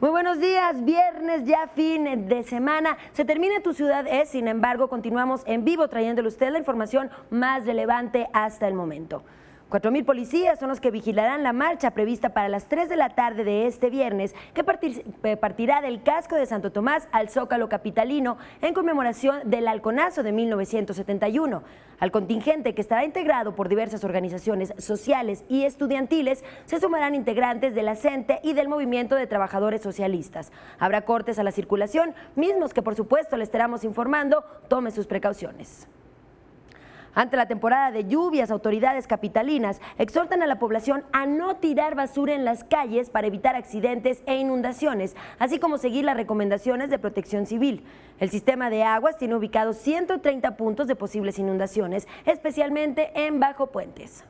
Muy buenos días, viernes ya fin de semana, se termina Tu Ciudad Es, sin embargo continuamos en vivo trayéndole a usted la información más relevante hasta el momento. 4,000 policías son los que vigilarán la marcha prevista para las 3 de la tarde de este viernes, que partirá del casco de Santo Tomás al Zócalo capitalino en conmemoración del halconazo de 1971. Al contingente, que estará integrado por diversas organizaciones sociales y estudiantiles, se sumarán integrantes de la CENTE y del Movimiento de Trabajadores Socialistas. Habrá cortes a la circulación, mismos que por supuesto le estaremos informando. Tome sus precauciones. Ante la temporada de lluvias, autoridades capitalinas exhortan a la población a no tirar basura en las calles para evitar accidentes e inundaciones, así como seguir las recomendaciones de Protección Civil. El sistema de aguas tiene ubicados 130 puntos de posibles inundaciones, especialmente en bajo puentes.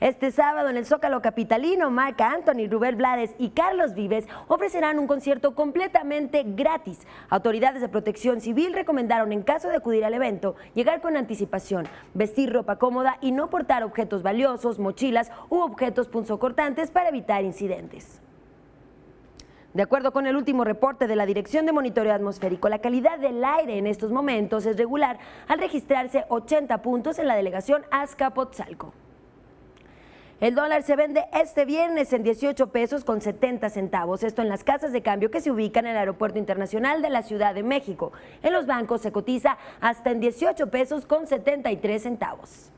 Este sábado en el Zócalo capitalino, Marc Anthony, Rubén Blades y Carlos Vives ofrecerán un concierto completamente gratis. Autoridades de Protección Civil recomendaron, en caso de acudir al evento, llegar con anticipación, vestir ropa cómoda y no portar objetos valiosos, mochilas u objetos punzocortantes para evitar incidentes. De acuerdo con el último reporte de la Dirección de Monitoreo Atmosférico, la calidad del aire en estos momentos es regular, al registrarse 80 puntos en la delegación Azcapotzalco. El dólar se vende este viernes en 18 pesos con 70 centavos, esto en las casas de cambio que se ubican en el Aeropuerto Internacional de la Ciudad de México. En los bancos se cotiza hasta en 18 pesos con 73 centavos.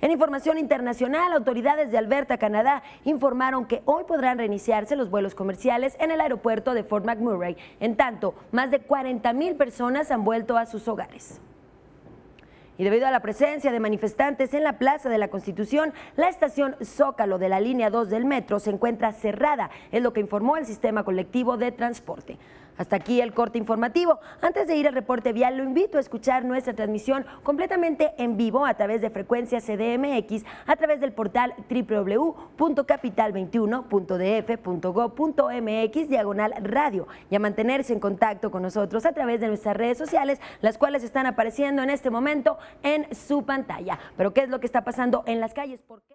En información internacional, autoridades de Alberta, Canadá, informaron que hoy podrán reiniciarse los vuelos comerciales en el aeropuerto de Fort McMurray. En tanto, más de 40,000 personas han vuelto a sus hogares. Y debido a la presencia de manifestantes en la Plaza de la Constitución, la estación Zócalo de la línea 2 del metro se encuentra cerrada, es lo que informó el sistema colectivo de transporte. Hasta aquí el corte informativo. Antes de ir al reporte vial, lo invito a escuchar nuestra transmisión completamente en vivo a través de frecuencia CDMX, a través del portal www.capital21.df.gov.mx/radio, y a mantenerse en contacto con nosotros a través de nuestras redes sociales, las cuales están apareciendo en este momento en su pantalla. Pero ¿qué es lo que está pasando en las calles? ¿Por qué?